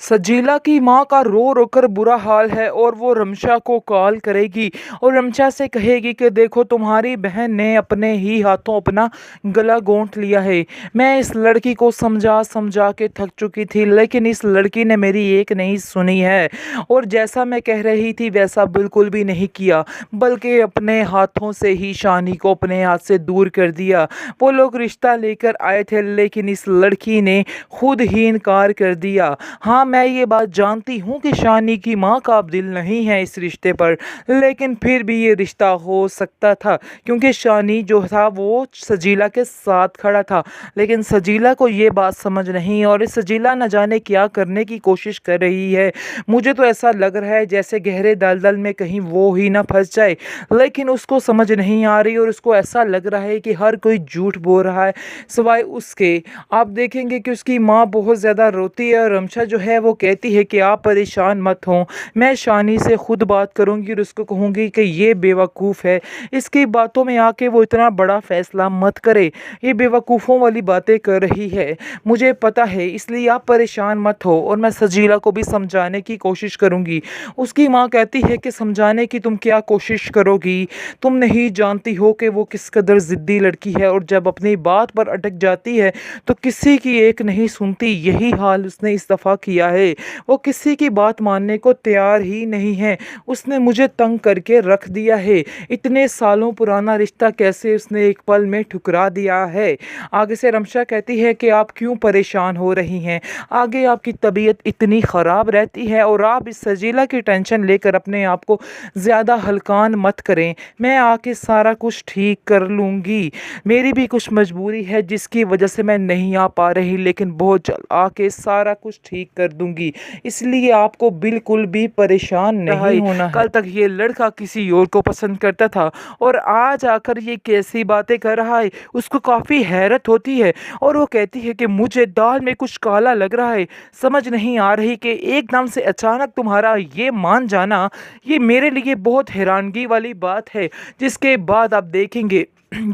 सजीला की माँ का रो रो कर बुरा हाल है और वो रमशा को कॉल करेगी और रमशा से कहेगी कि देखो तुम्हारी बहन ने अपने ही हाथों अपना गला घोंट लिया है। मैं इस लड़की को समझा समझा के थक चुकी थी, लेकिन इस लड़की ने मेरी एक नहीं सुनी है और जैसा मैं कह रही थी वैसा बिल्कुल भी नहीं किया, बल्कि अपने हाथों से ही शानी को अपने हाथ से दूर कर दिया। वो लोग रिश्ता लेकर आए थे, लेकिन इस लड़की ने खुद ही इनकार कर दिया। हाँ, मैं ये बात जानती हूँ कि शानी की माँ का अब दिल नहीं है इस रिश्ते पर, लेकिन फिर भी ये रिश्ता हो सकता था क्योंकि शानी जो था वो सजीला के साथ खड़ा था। लेकिन सजीला को ये बात समझ नहीं और इस सजीला न जाने क्या करने की कोशिश कर रही है। मुझे तो ऐसा लग रहा है जैसे गहरे दलदल में कहीं वो ही ना फंस जाए, लेकिन उसको समझ नहीं आ रही और उसको ऐसा लग रहा है कि हर कोई झूठ बोल रहा है सिवाय उसके। आप देखेंगे कि उसकी माँ बहुत ज़्यादा रोती है और रमशा जो है वो कहती है कि आप परेशान मत हों, मैं शानी से खुद बात करूंगी और उसको कहूंगी कि ये बेवकूफ़ है, इसकी बातों में आके वो इतना बड़ा फैसला मत करे, ये बेवकूफ़ों वाली बातें कर रही है, मुझे पता है, इसलिए आप परेशान मत हो और मैं सजीला को भी समझाने की कोशिश करूंगी। उसकी माँ कहती है कि समझाने की तुम क्या कोशिश करोगी, तुम नहीं जानती हो कि वो किस कदर ज़िद्दी लड़की है और जब अपनी बात पर अटक जाती है तो किसी की एक नहीं सुनती। यही हाल उसने इस दफ़ा किया है, वो किसी की बात मानने को तैयार ही नहीं है। उसने मुझे तंग करके रख दिया है, इतने सालों पुराना रिश्ता कैसे उसने एक पल में ठुकरा दिया है। आगे से रमशा कहती है कि आप क्यों परेशान हो रही हैं, आगे आपकी तबीयत इतनी ख़राब रहती है और आप इस सजीला की टेंशन लेकर अपने आप को ज़्यादा हल्कान मत करें, मैं आके सारा कुछ ठीक कर लूँगी। मेरी भी कुछ मजबूरी है जिसकी वजह से मैं नहीं आ पा रही, लेकिन बहुत जल्द आके सारा कुछ ठीक कर दूंगी, इसलिए आपको बिल्कुल भी परेशान नहीं होना है। कल तक ये लड़का किसी और को पसंद करता था और आज आकर ये कैसी बातें कर रहा है, उसको काफ़ी हैरत होती है और वो कहती है कि मुझे दाल में कुछ काला लग रहा है, समझ नहीं आ रही कि एकदम से अचानक तुम्हारा ये मान जाना, ये मेरे लिए बहुत हैरानगी वाली बात है। जिसके बाद आप देखेंगे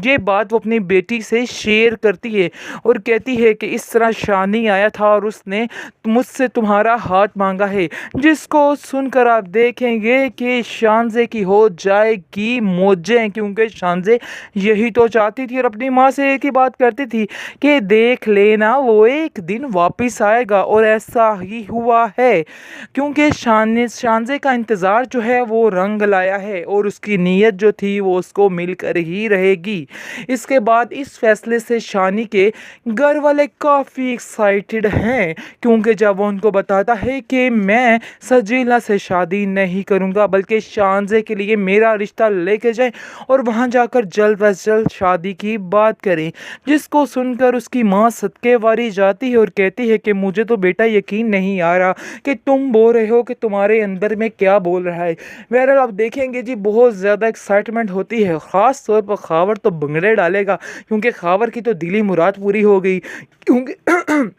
ये बात वो अपनी बेटी से शेयर करती है और कहती है कि इस तरह शानी आया था और उसने मुझसे तुम्हारा हाथ मांगा है, जिसको सुनकर आप देखेंगे कि शानजे की हो जाएगी मौजें, क्योंकि शानजे यही तो चाहती थी और अपनी माँ से एक ही बात करती थी कि देख लेना वो एक दिन वापस आएगा, और ऐसा ही हुआ है क्योंकि शानजे का इंतज़ार जो है वो रंग लाया है और उसकी नीयत जो थी वो उसको मिलकर ही रहेगी। इसके बाद इस फैसले से शानी के घर वाले काफ़ी एक्साइटेड हैं, क्योंकि जब वो उनको बताता है कि मैं सजीला से शादी नहीं करूंगा बल्कि शानजे के लिए मेरा रिश्ता लेके जाए और वहां जाकर जल्द अज जल्द शादी की बात करें, जिसको सुनकर उसकी माँ सदके वारी जाती है और कहती है कि मुझे तो बेटा यकीन नहीं आ रहा कि तुम बोल रहे हो कि तुम्हारे अंदर में क्या बोल रहा है। बहरहाल आप देखेंगे जी बहुत ज़्यादा एक्साइटमेंट होती है, ख़ास तौर पर खावर तो बंगड़े डालेगा क्योंकि खावर की तो दिली मुराद पूरी हो गई, क्योंकि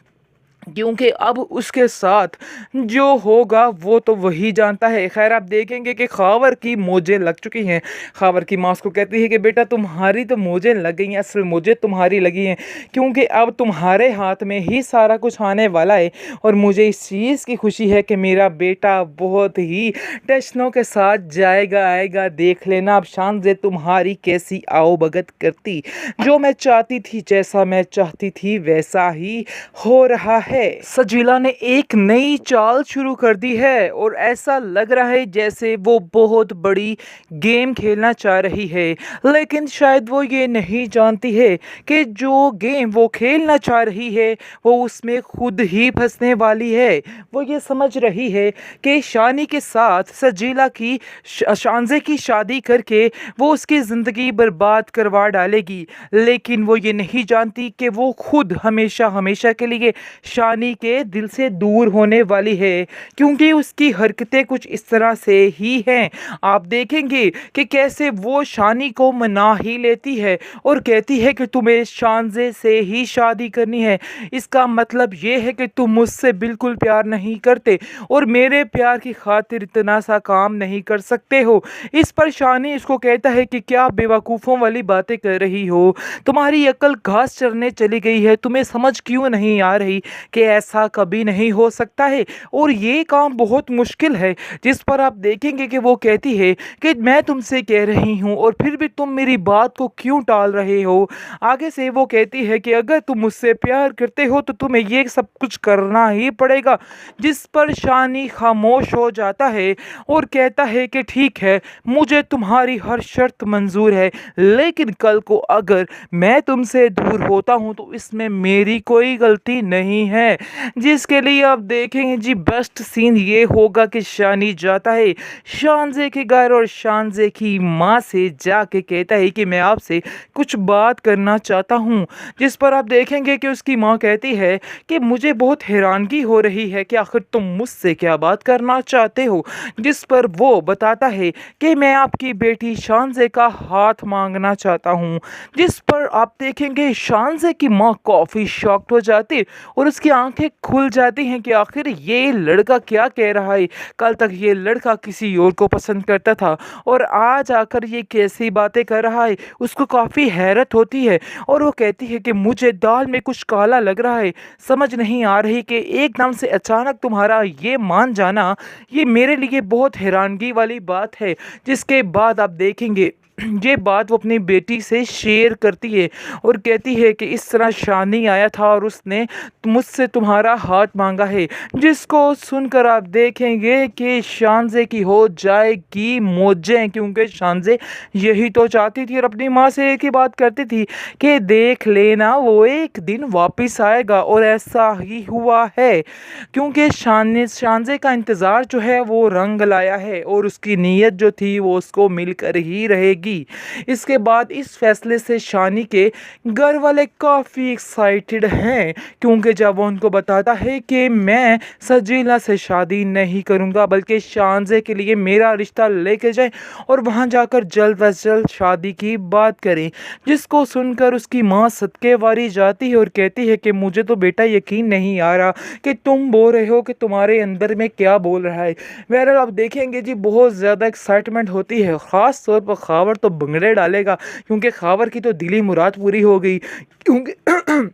क्योंकि अब उसके साथ जो होगा वो तो वही जानता है। खैर आप देखेंगे कि खावर की मोजें लग चुकी हैं। खावर की माँ उसको कहती है कि बेटा तुम्हारी तो मोजें लग गई हैं, असल मोजें तुम्हारी लगी हैं, क्योंकि अब तुम्हारे हाथ में ही सारा कुछ आने वाला है और मुझे इस चीज़ की खुशी है कि मेरा बेटा बहुत ही टशनों के साथ जाएगा आएगा, देख लेना अब शानजे तुम्हारी कैसी आओ भगत करती, जो मैं चाहती थी जैसा मैं चाहती थी वैसा ही हो रहा है। सजीला ने एक नई चाल शुरू कर दी है और ऐसा लग रहा है जैसे वो बहुत बड़ी गेम खेलना चाह रही है, लेकिन शायद वो ये नहीं जानती है कि जो गेम वो खेलना चाह रही है वो उसमें खुद ही फंसने वाली है। वो ये समझ रही है कि शानी के साथ सजीला की शानजे की शादी करके वो उसकी ज़िंदगी बर्बाद करवा डालेगी, लेकिन वो ये नहीं जानती कि वो खुद हमेशा हमेशा के लिए शानी के दिल से दूर होने वाली है, क्योंकि उसकी हरकतें कुछ इस तरह से ही हैं। आप देखेंगे कि कैसे वो शानी को मना ही लेती है और कहती है कि तुम्हें शानजे से ही शादी करनी है, इसका मतलब ये है कि तुम मुझसे बिल्कुल प्यार नहीं करते और मेरे प्यार की खातिर इतना सा काम नहीं कर सकते हो। इस पर शानी इसको कहता है कि क्या बेवकूफ़ों वाली बातें कर रही हो, तुम्हारी अक्ल घास चरने चली गई है, तुम्हें समझ क्यों नहीं आ रही कि ऐसा कभी नहीं हो सकता है और ये काम बहुत मुश्किल है। जिस पर आप देखेंगे कि वो कहती है कि मैं तुमसे कह रही हूँ और फिर भी तुम मेरी बात को क्यों टाल रहे हो। आगे से वो कहती है कि अगर तुम मुझसे प्यार करते हो तो तुम्हें ये सब कुछ करना ही पड़ेगा। जिस पर शानी खामोश हो जाता है और कहता है कि ठीक है, मुझे तुम्हारी हर शर्त मंजूर है, लेकिन कल को अगर मैं तुमसे दूर होता हूँ तो इसमें मेरी कोई गलती नहीं है। जिसके लिए आप देखेंगे जी बेस्ट सीन ये होगा कि शानी जाता है शानजे के घर और शानजे की माँ से जाके कहता है कि मैं आपसे कुछ बात करना चाहता हूँ। जिस पर आप देखेंगे कि उसकी माँ कहती है कि मुझे बहुत हैरानगी हो रही है कि आखिर तुम मुझसे क्या बात करना चाहते हो। जिस पर वो बताता है कि मैं आपकी बेटी शानजे का हाथ मांगना चाहता हूँ। जिस पर आप देखेंगे शानजे की माँ काफ़ी शॉक्ड हो जाती और उसकी आंखें खुल जाती हैं कि आखिर ये लड़का क्या कह रहा है। कल तक ये लड़का किसी और को पसंद करता था और आज आकर ये कैसी बातें कर रहा है। उसको काफ़ी हैरत होती है और वो कहती है कि मुझे दाल में कुछ काला लग रहा है, समझ नहीं आ रही कि एकदम से अचानक तुम्हारा ये मान जाना ये मेरे लिए बहुत हैरानगी वाली बात है। जिसके बाद आप देखेंगे ये बात वो अपनी बेटी से शेयर करती है और कहती है कि इस तरह शानी आया था और उसने मुझसे तुम्हारा हाथ मांगा है। जिसको सुनकर आप देखेंगे कि शानजे की हो जाएगी मौजें, क्योंकि शानजे यही तो चाहती थी और अपनी माँ से एक ही बात करती थी कि देख लेना वो एक दिन वापस आएगा और ऐसा ही हुआ है। क्योंकि शानजे का इंतज़ार जो है वो रंग लाया है और उसकी नीयत जो थी वो उसको मिलकर ही रहेगी। इसके बाद इस फैसले से शानी के घर वाले काफ़ी एक्साइटेड हैं, क्योंकि जब वो उनको बताता है कि मैं सजीला से शादी नहीं करूंगा बल्कि शानजे के लिए मेरा रिश्ता लेके जाए और वहां जाकर जल्द अज जल्द शादी की बात करें। जिसको सुनकर उसकी माँ सदके वारी जाती है और कहती है कि मुझे तो बेटा यकीन नहीं आ रहा कि तुम बोल रहे हो कि तुम्हारे अंदर में क्या बोल रहा है। बहरहाल आप देखेंगे जी बहुत ज़्यादा एक्साइटमेंट होती है, ख़ास तौर पर खावर तो बंगड़े डालेगा क्योंकि खावर की तो दिली मुराद पूरी हो गई। क्योंकि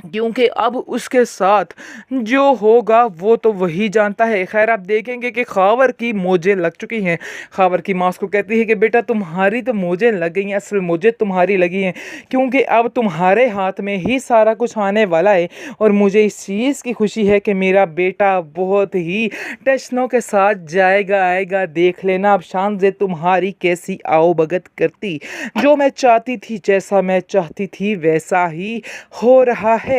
क्योंकि अब उसके साथ जो होगा वो तो वही जानता है। खैर आप देखेंगे कि खावर की मोजें लग चुकी हैं। खावर की माँ उसको कहती है कि बेटा तुम्हारी तो मोजें लग गई हैं, असल मोजें तुम्हारी लगी हैं क्योंकि अब तुम्हारे हाथ में ही सारा कुछ आने वाला है और मुझे इस चीज़ की खुशी है कि मेरा बेटा बहुत ही टशनों के साथ जाएगा आएगा। देख लेना अब शानजे तुम्हारी कैसी आओ भगत करती। जो मैं चाहती थी, जैसा मैं चाहती थी वैसा ही हो रहा है।